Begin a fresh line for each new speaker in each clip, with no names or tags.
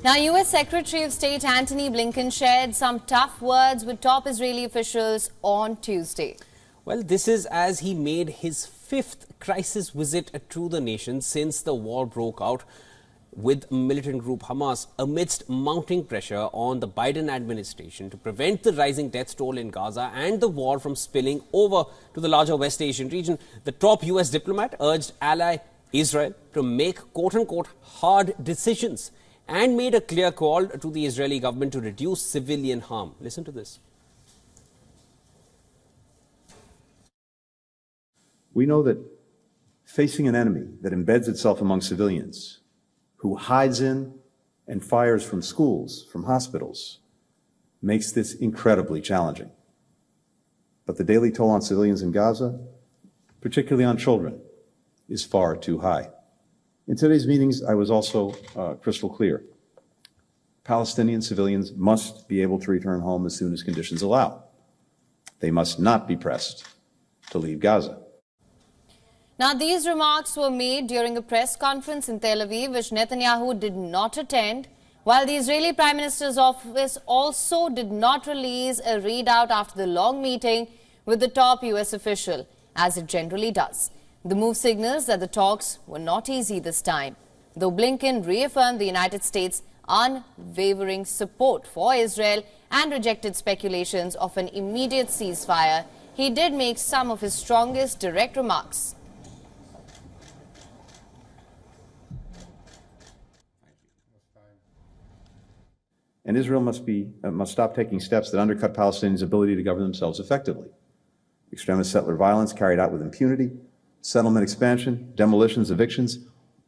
Now, U.S. Secretary of State Antony Blinken shared some tough words with top Israeli officials on Tuesday.
Well, this is as he made his fifth crisis visit to the nation since the war broke out with militant group Hamas, amidst mounting pressure on the Biden administration to prevent the rising death toll in Gaza and the war from spilling over to the larger West Asian region. The top U.S. diplomat urged ally Israel to make quote-unquote hard decisions and made a clear call to the Israeli government to reduce civilian harm. Listen to this.
We know that facing an enemy that embeds itself among civilians, who hides in and fires from schools, from hospitals, makes this incredibly challenging. But the daily toll on civilians in Gaza, particularly on children, is far too high. In today's meetings, I was also crystal clear. Palestinian civilians must be able to return home as soon as conditions allow. They must not be pressed to leave Gaza.
Now, these remarks were made during a press conference in Tel Aviv, which Netanyahu did not attend, while the Israeli Prime Minister's office also did not release a readout after the long meeting with the top U.S. official, as it generally does. The move signals that the talks were not easy this time. Though Blinken reaffirmed the United States' unwavering support for Israel and rejected speculations of an immediate ceasefire, he did make some of his strongest direct remarks.
And Israel must stop taking steps that undercut Palestinians' ability to govern themselves effectively. Extremist settler violence carried out with impunity, settlement expansion, demolitions, evictions,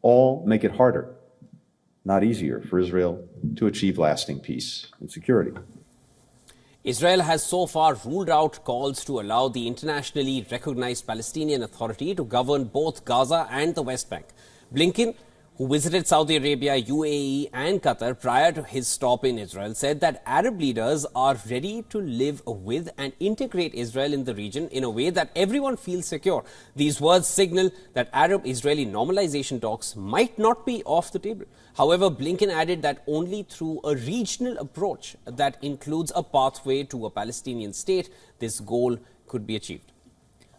all make it harder, not easier, for Israel to achieve lasting peace and security.
Israel has so far ruled out calls to allow the internationally recognized Palestinian Authority to govern both Gaza and the West Bank. Blinken, who visited Saudi Arabia, UAE and Qatar prior to his stop in Israel, said that Arab leaders are ready to live with and integrate Israel in the region in a way that everyone feels secure. These words signal that Arab-Israeli normalization talks might not be off the table. However, Blinken added that only through a regional approach that includes a pathway to a Palestinian state, this goal could be achieved.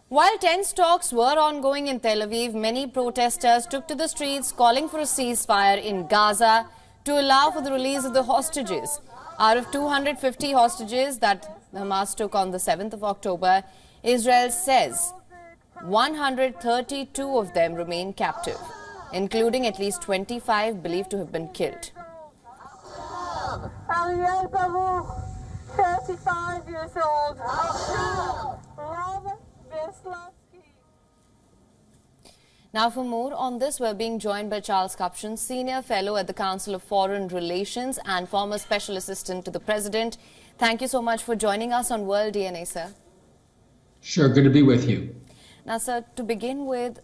While tense talks were ongoing in Tel Aviv, many protesters took to the streets calling for a ceasefire in Gaza to allow for the release of the hostages. Out of 250 hostages that Hamas took on the 7th of October, Israel says 132 of them remain captive, including at least 25 believed to have been killed.
35 years old.
Now, for more on this, we're being joined by Charles Kupchan, Senior Fellow at the Council of Foreign Relations and former Special Assistant to the President. Thank you so much for joining us on World DNA, sir.
Sure, good to be with you.
Now, sir, to begin with,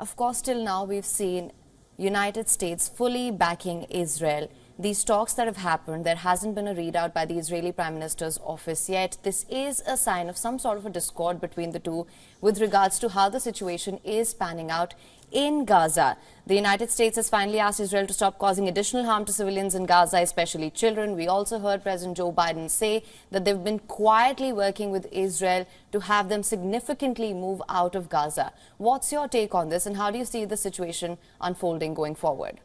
of course, till now we've seen United States fully backing Israel. These talks that have happened, there hasn't been a readout by the Israeli Prime Minister's office yet. This is a sign of some sort of a discord between the two with regards to how the situation is panning out in Gaza. The United States has finally asked Israel to stop causing additional harm to civilians in Gaza, especially children. We also heard President Joe Biden say that they've been quietly working with Israel to have them significantly move out of Gaza. What's your take on this, and how do you see the situation unfolding going forward?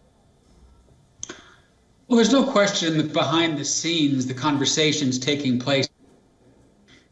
Well, there's no question that behind the scenes, the conversations taking place,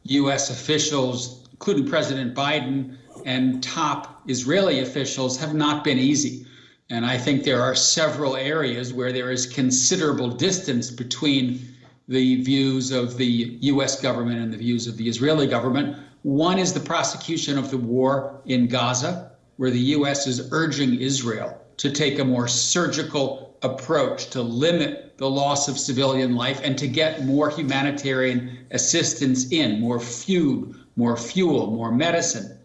U.S. officials, including President Biden and top Israeli officials, have not been easy. And I think there are several areas where there is considerable distance between the views of the U.S. government and the views of the Israeli government. One is the prosecution of the war in Gaza, where the U.S. is urging Israel to take a more surgical approach to limit the loss of civilian life and to get more humanitarian assistance in, more food, more fuel, more medicine.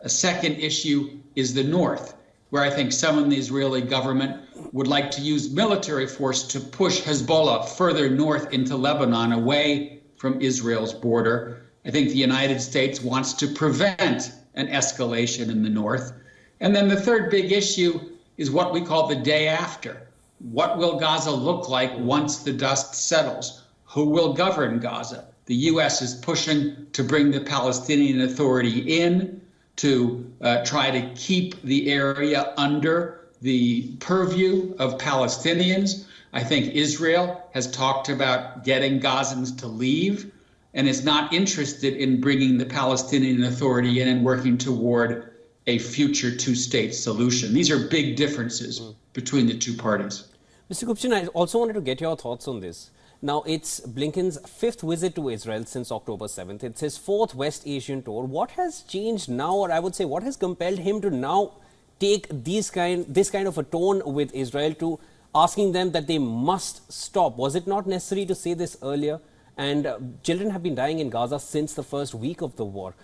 A second issue is the north, where I think some in the Israeli government would like to use military force to push Hezbollah further north into Lebanon, away from Israel's border. I think the United States wants to prevent an escalation in the north. And then the third big issue is what we call the day after, What will Gaza look like once the dust settles? Who will govern Gaza? The U.S. is pushing to bring the Palestinian Authority in to try to keep the area under the purview of Palestinians. I think Israel has talked about getting Gazans to leave and is not interested in bringing the Palestinian Authority in and working toward a future two-state solution. These are big differences between the two parties.
Mr. Kupchan, I also wanted to get your thoughts on this. Now, it's Blinken's 5th visit to Israel since October 7th. It's his 4th West Asian tour. What has changed now, or I would say what has compelled him to now take this kind of a tone with Israel, to asking them that they must stop? Was it not necessary to say this earlier? And children have been dying in Gaza since the first week of the war.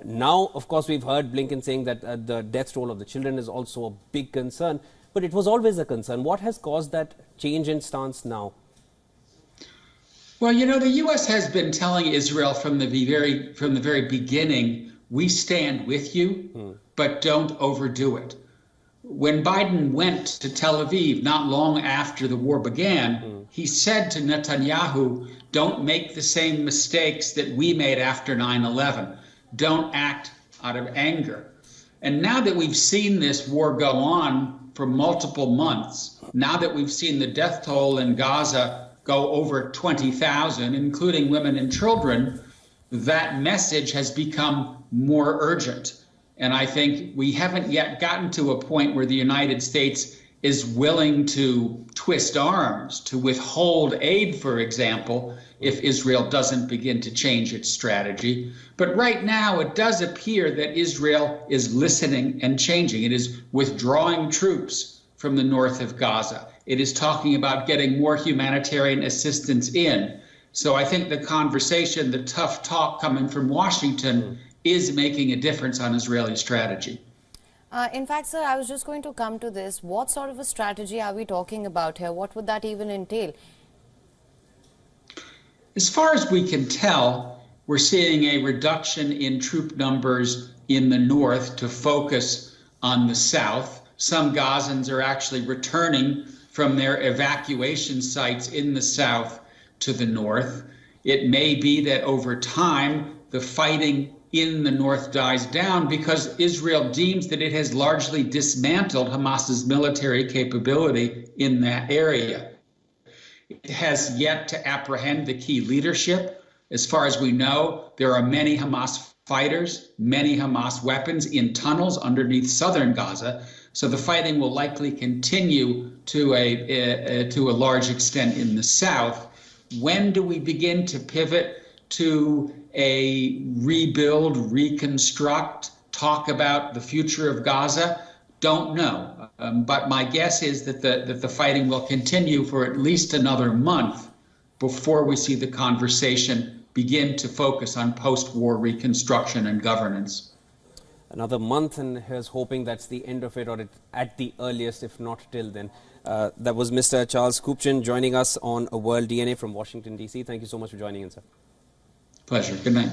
Now, of course, we've heard Blinken saying that the death toll of the children is also a big concern. But it was always a concern. What has caused that change in stance now?
Well, you know, the U.S. has been telling Israel from the very beginning, we stand with you, but don't overdo it. When Biden went to Tel Aviv not long after the war began, he said to Netanyahu, don't make the same mistakes that we made after 9/11. Don't act out of anger. And now that we've seen this war go on for multiple months, now that we've seen the death toll in Gaza go over 20,000, including women and children, that message has become more urgent. And I think we haven't yet gotten to a point where the United States is willing to twist arms, to withhold aid, for example, if Israel doesn't begin to change its strategy. But right now, it does appear that Israel is listening and changing. It is withdrawing troops from the north of Gaza. It is talking about getting more humanitarian assistance in. So I think the conversation, the tough talk coming from Washington is making a difference on Israeli strategy.
In fact, sir, I was just going to come to this. What sort of a strategy are we talking about here? What would that even entail?
As far as we can tell, we're seeing a reduction in troop numbers in the north to focus on the south. Some Gazans are actually returning from their evacuation sites in the south to the north. It may be that over time, the fighting in the north dies down because Israel deems that it has largely dismantled Hamas's military capability in that area. It has yet to apprehend the key leadership. As far as we know, there are many Hamas fighters, many Hamas weapons in tunnels underneath southern Gaza. So the fighting will likely continue to a large extent in the south. When do we begin to pivot to a rebuild, reconstruct, talk about the future of Gaza? Don't know. But my guess is that the fighting will continue for at least another month before we see the conversation begin to focus on post-war reconstruction and governance.
Another month, and here's hoping that's the end of it, or at the earliest, if not till then. That was Mr. Charles Kupchan joining us on A World DNA from Washington, D.C. Thank you so much for joining in, sir.
Pleasure. Good night.